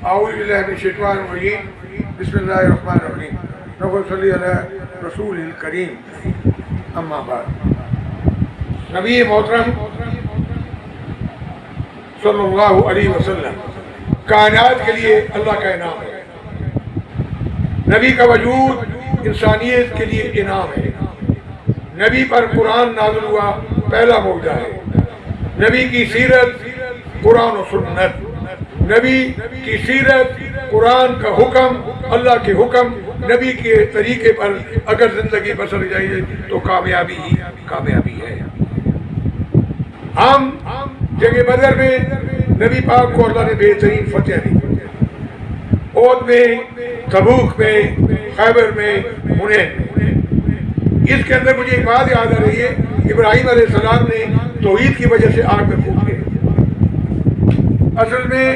اعوذ باللہ من الشیطان الرجیم بسم اللہ الرحمن الرحیم اللہم صلی علی رسول الکریم اما بعد نبی محترم صلی اللہ علیہ وسلم کائنات کے لیے اللہ کا انعام ہے. نبی کا وجود انسانیت کے لیے انعام ہے. نبی پر قرآن نازل ہوا پہلا معجزہ ہے. نبی کی سیرت قرآن و سنت، نبی کی سیرت قرآن کا حکم، اللہ کے حکم، نبی کے طریقے پر اگر زندگی بسر جائے تو کامیابی ہی کامیابی ہے. ہم جنگ بدر میں نبی پاک کو اللہ نے بہترین فتح دی. احد میں، تبوک میں، خیبر میں، حنین میں. اس کے اندر مجھے ایک بات یاد آ رہی ہے، ابراہیم علیہ السلام نے توحید کی وجہ سے آگ میں کود گئے. اصل میں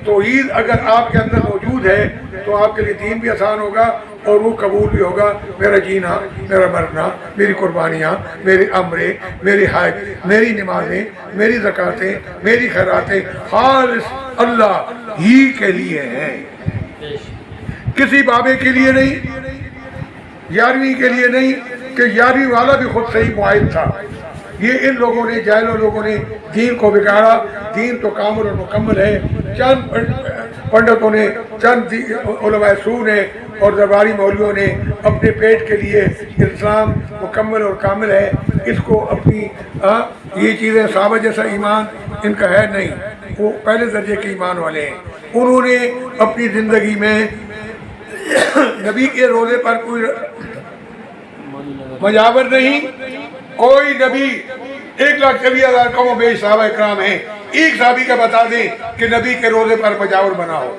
توحید اگر آپ کے اندر موجود ہے تو آپ کے لیے دین بھی آسان ہوگا اور وہ قبول بھی ہوگا. میرا جینا، میرا مرنا، میری قربانیاں، میرے امرے، میری حج، میری نمازیں، میری زکاتیں، میری خیراتیں خالص اللہ ہی کے لیے ہیں، کسی بابے کے لیے نہیں، یارویں کے لیے نہیں کہ یارویں والا بھی خود صحیح معاہد تھا. یہ ان لوگوں نے، جاہلوں لوگوں نے دین کو بگاڑا. دین تو کامل اور مکمل ہے. چند پنڈتوں نے، چند علماء سو نے اور درباری مولویوں نے اپنے پیٹ کے لیے اسلام مکمل اور کامل ہے، اس کو اپنی یہ چیزیں صحابہ جیسا ایمان ان کا ہے نہیں. وہ پہلے درجے کے ایمان والے ہیں. انہوں نے اپنی زندگی میں نبی کے روزے پر کوئی مجاور نہیں. کوئی نبی 1,40,000 قوم و بیش صحابہ اکرام ہیں، ایک صحابی کا بتا دیں کہ نبی کے روزے پر مجاور بنا ہو،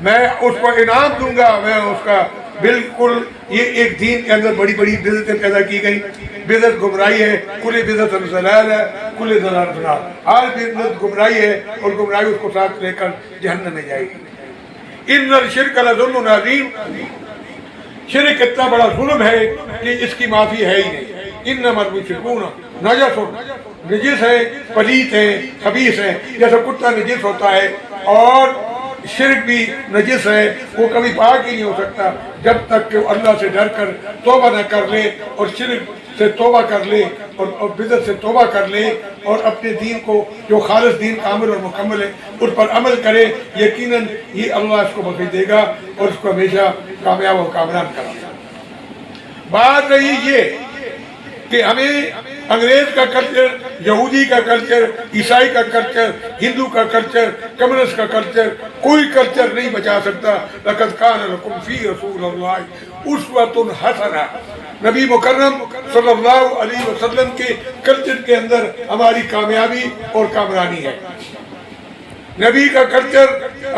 میں اس کو انعام دوں گا. میں اس کا بالکل، یہ ایک دین کے اندر بڑی بڑی بدعتیں پیدا کی گئی. بدعت گمراہی ہے، کل بدعت ضلال ہے، کل ضلال ضلال. ہر بدعت گمراہی ہے اور گمراہی اس کو ساتھ لے کر جہنم میں جائے گی. ان الشرک لظلم عظیم، شرک اتنا بڑا ظلم ہے کہ اس کی معافی ہے ہی نہیں. انما المشرکون نجس، نجس ہے، پلیت ہے، خبیث ہے. جیسا کتا نجس ہوتا ہے اور شرک بھی نجس ہے، وہ کبھی پاک ہی نہیں ہو سکتا جب تک کہ وہ اللہ سے ڈر کر توبہ نہ کر لے اور شرک سے توبہ کر لے اور بدعت سے توبہ کر لے اور اپنے دین کو، جو خالص دین کامل اور مکمل ہے، اس پر عمل کرے. یقیناً یہ اللہ اس کو بخش دے گا اور اس کو ہمیشہ کامیاب اور کامران کرے گا. بات رہی یہ کہ ہمیں انگریز کا کلچر، یہودی کا کلچر، عیسائی کا کلچر، ہندو کا کلچر، کمیونسٹ کا کلچر، کوئی کلچر نہیں بچا سکتا. لقد کان لکم فی رسول اللہ اسوۃ حسنہ. نبی مکرم صلی اللہ علیہ وسلم کے کلچر کے اندر ہماری کامیابی اور کامرانی ہے. نبی کا کلچر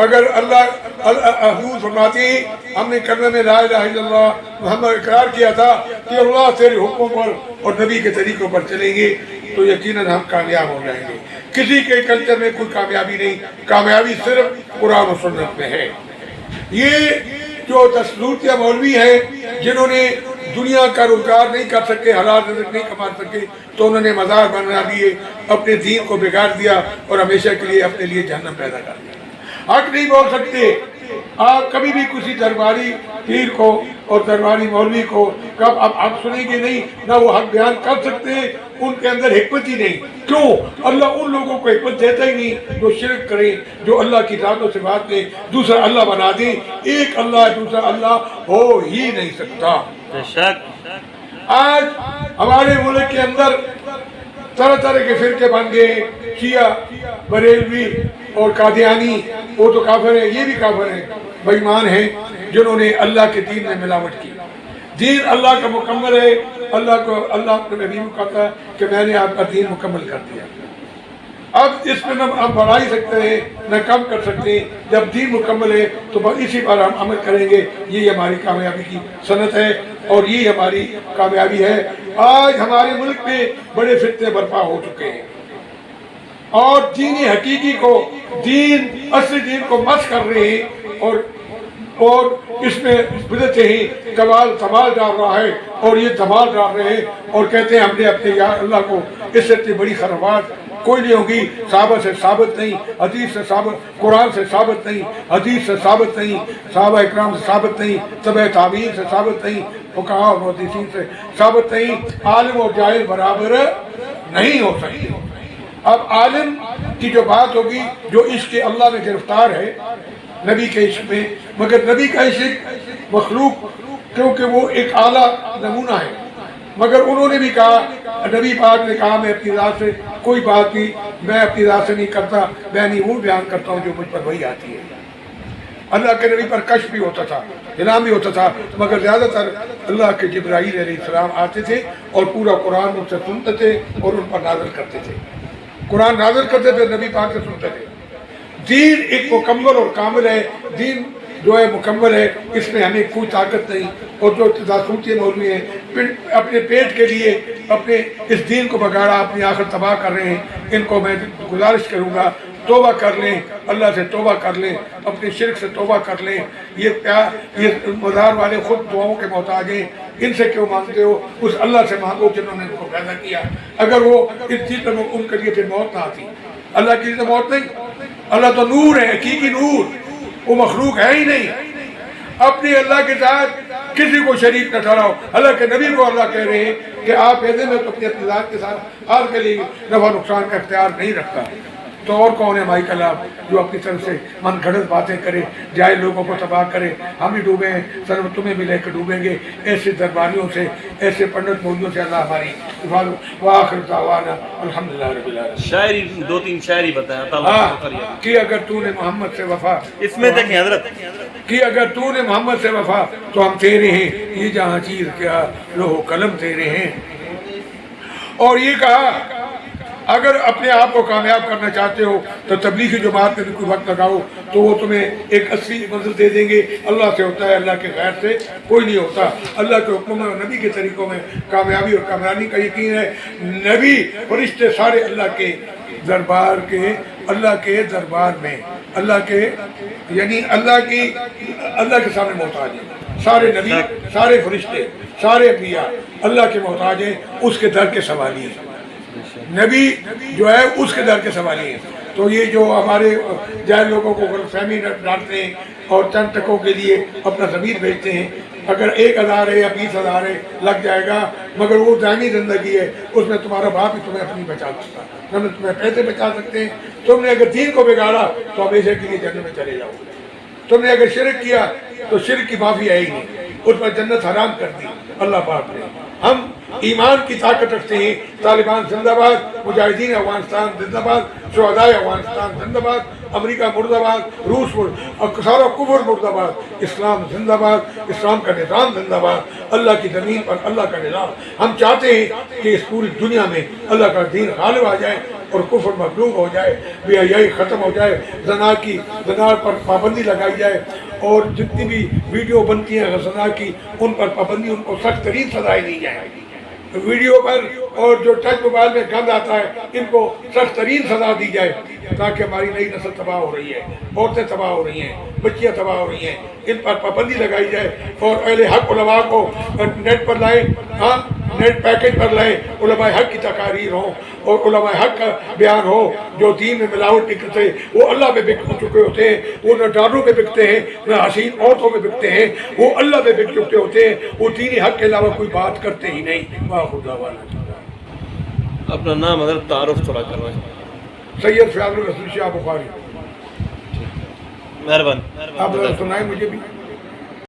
اگر حضور فرماتے ہیں، ہم نے کلمہ میں لا الہ الا اللہ محمد اقرار کیا تھا کہ اللہ تیرے حکموں پر اور نبی کے طریقوں پر چلیں گے تو یقیناً ہم کامیاب ہو جائیں گے. کسی کے کلچر میں کوئی کامیابی نہیں، کامیابی صرف قرآن و سنت میں ہے. یہ جو دستورتیہ مولوی ہیں جنہوں نے دنیا کا روزگار نہیں کر سکے، حلال رزق نہیں کما سکے، تو انہوں نے مزار بنا دیے، اپنے دین کو بگاڑ دیا اور ہمیشہ کے لیے اپنے لیے جہنم پیدا کر دیا. حق نہیں بول سکتے آپ کبھی بھی کسی درباری پیر کو اور درباری مولوی کو، کب آپ سنیں گے نہیں، نہ وہ حق بیان کر سکتے ہیں. ان کے اندر حکمت ہی نہیں. کیوں؟ اللہ ان لوگوں کو حکمت دیتا ہی نہیں جو شرک کریں، جو اللہ کی ذات و صفات میں دوسرا اللہ بنا دیں. ایک اللہ دوسرا اللہ ہو ہی نہیں سکتا. آج ہمارے ملک کے اندر طرح طرح کے فرقے بن گئے. شیعہ، بریلوی اور قادیانی، وہ تو کافر ہیں، یہ بھی کافر ہیں، بے ایمان ہیں جنہوں نے اللہ کے دین میں ملاوٹ کی. دین اللہ کا مکمل ہے. اللہ کو نبی کو کہتا ہے کہ میں نے آپ کا دین مکمل کر دیا. اب اس میں نہ ہم بڑھا ہی سکتے ہیں نہ کم کر سکتے ہیں. جب دین مکمل ہے تو بس اسی پر ہم عمل کریں گے. یہ ہماری کامیابی کی صنعت ہے اور یہ ہماری کامیابی ہے. آج ہمارے ملک میں بڑے فتنے برپا ہو چکے ہیں اور دین حقیقی کو، دین اصلی دین کو مس کر رہے ہیں اور اس میں بدعتیں ہی کمال دھمال ڈال رہا ہے اور یہ دھمال ڈال رہے ہیں اور کہتے ہیں ہم نے اپنے یا اللہ کو اس سے اتنی بڑی خرابات کوئی نہیں ہوگی، صحابہ سے ثابت نہیں، حدیث سے ثابت، قرآن سے ثابت نہیں، حدیث سے ثابت نہیں، صحابہ اکرام سے ثابت نہیں، تبع تابعین سے ثابت نہیں، فقہاء اور محدثین سے ثابت نہیں۔ عالم اور جاہل برابر نہیں ہو سکتے۔ اب عالم کی جو بات ہوگی، جو عشق اللہ میں گرفتار ہے نبی کے عشق میں، مگر نبی کا عشق مخلوق، کیونکہ وہ ایک اعلیٰ نمونہ ہے، مگر انہوں نے بھی کہا، نبی پاک نے کہا میں اپنی ذات سے کوئی بات نہیں، میں اپنی ذات سے نہیں کرتا، میں نہیں وہ بیان کرتا ہوں جو مجھ پر وہی آتی ہے۔ اللہ کے نبی پر کشف بھی ہوتا تھا، الہام بھی ہوتا تھا، مگر زیادہ تر اللہ کے جبرائیل علیہ السلام آتے تھے اور پورا قرآن ان سے سنتے تھے اور ان پر نازل کرتے تھے، قرآن نازل کرتے تھے، نبی پاک سے سنتے تھے۔ دین ایک مکمل اور کامل ہے، دین جو ہے مکمل ہے، اس میں ہمیں کوئی طاقت نہیں، اور جو جاسوسی مولوی ہیں اپنے پیٹ کے لیے اپنے اس دین کو بگاڑا، اپنی آخرت تباہ کر رہے ہیں، ان کو میں گزارش کروں گا توبہ کر لیں، اللہ سے توبہ کر لیں، اپنے شرک سے توبہ کر لیں۔ یہ مزار والے خود دعاؤں کے محتاج ہیں، ان سے کیوں مانگتے ہو؟ اس اللہ سے مانگو جنہوں نے ان کو پیدا کیا۔ اگر وہ اس چیز پر ان کے لیے پھر موت نہ آتی، اللہ کی لیے موت نہیں، اللہ تو نور ہے، حقیقی نور، وہ مخلوق ہے ہی نہیں۔ اپنے اللہ کے ساتھ کسی کو شریک نہ ٹھہراؤ۔ اللہ کے نبی کو اللہ کہہ رہے ہیں کہ آپ ایسے میں تو اپنی ذات کے ساتھ آپ کے لیے نفع نقصان کا اختیار نہیں رکھتا، تو اور کون ہے ہماری کلام جو اپنی طرف سے من گھڑت باتیں کرے، جائے لوگوں کو تباہ کرے؟ ہم ہی ڈوبے ہیں، سر تمہیں بھی لے کے ڈوبیں گے۔ ایسے درباریوں سے، ایسے پنڈت مولویوں سے اللہ ہماری حفاظت۔ وآخر دعوانا الحمدللہ رب العالمین۔ شاعری دو تین شاعری بتائیں۔ کہ اگر تو نے محمد سے وفا، اس میں دیکھیں حضرت، کہ اگر تو نے محمد سے وفا تو ہم تیرے ہیں، یہ جہاں چیز کیا لوح و قلم تیرے ہیں۔ اور یہ کہا اگر اپنے آپ کو کامیاب کرنا چاہتے ہو تو تبلیغی جماعت میں بھی کوئی وقت لگاؤ تو وہ تمہیں ایک اصلی منزل دے دیں گے۔ اللہ سے ہوتا ہے، اللہ کے غیر سے کوئی نہیں ہوتا۔ اللہ کے حکم میں اور نبی کے طریقوں میں کامیابی اور کامیابی کا یقین ہے۔ نبی فرشتے سارے اللہ کے دربار کے، اللہ کے دربار میں، اللہ کے یعنی اللہ کے سامنے محتاج ہیں۔ سارے نبی، سارے فرشتے، سارے انبیاء اللہ کے محتاج ہیں، اس کے در کے سوالی ہیں۔ نبی جو ہے اس کے در کے سوالی ہیں۔ تو یہ جو ہمارے جاہل لوگوں کو غلط فہمی ڈالتے ہیں اور چند ٹکوں کے لیے اپنا ضمیر بیچتے ہیں، اگر 1000 ہے یا 20,000 ہے لگ جائے گا، مگر وہ دائمی زندگی ہے، اس میں تمہارا باپ ہی تمہیں اپنی بچا سکتا، نہ تمہیں پیسے بچا سکتے ہیں۔ تم نے اگر دین کو بگاڑا تو ہمیشہ کے لیے جنت میں چلے جاؤ گے۔ تم نے اگر شرک کیا تو شرک کی معافی ہے ہی نہیں، اس پر جنت حرام کر دی اللہ پاک نے۔ ہم ایمان کی طاقت رکھتے ہیں۔ طالبان زندہ باد، مجاہدین افغانستان زندہ باد، شہدائے افغانستان زندہ باد، امریکہ مرد آباد، روس سارا کفر مرد آباد، اسلام زندہ باد، اسلام کا نظام زندہ باد، اللہ کی زمین پر اللہ کا نظام۔ ہم چاہتے ہیں کہ اس پوری دنیا میں اللہ کا دین غالب آ جائے اور کفر مغلوب ہو جائے، بے حیائی ختم ہو جائے، زنا پر پابندی لگائی جائے، اور جتنی بھی ویڈیو بنتی ہیں زنا کی ان پر پابندی، ان کو سخت ترین سزائیں دی جائیں۔ ویڈیو پر اور جو ٹچ موبائل میں گند آتا ہے ان کو سخت ترین سزا دی جائے، تاکہ ہماری نئی نسل تباہ ہو رہی ہے، عورتیں تباہ ہو رہی ہیں، بچیاں تباہ ہو رہی ہیں، ان پر پابندی لگائی جائے۔ اور اہل حق علماء کو نیٹ پر لائیں، ہاں نیٹ پیکج پر لائیں، علماء حق کی تقاریر ہوں اور علماء حق کا بیان ہو۔ جو دین میں ملاوٹ نہیں کرتے وہ اللہ پہ بک چکے ہوتے ہیں، وہ نہ ڈالروں پہ بکتے ہیں نہ حسین عورتوں پہ بکتے ہیں، وہ اللہ پہ بک چکے ہوتے ہیں، وہ دینی حق کے علاوہ کوئی بات کرتے ہی نہیں۔ خدا والا اپنا نام حضرت تعارف تھوڑا کروائیں۔ سید فیاض الرسول شاہ بخاری۔ مہربانی آپ سنائیں مجھے بھی۔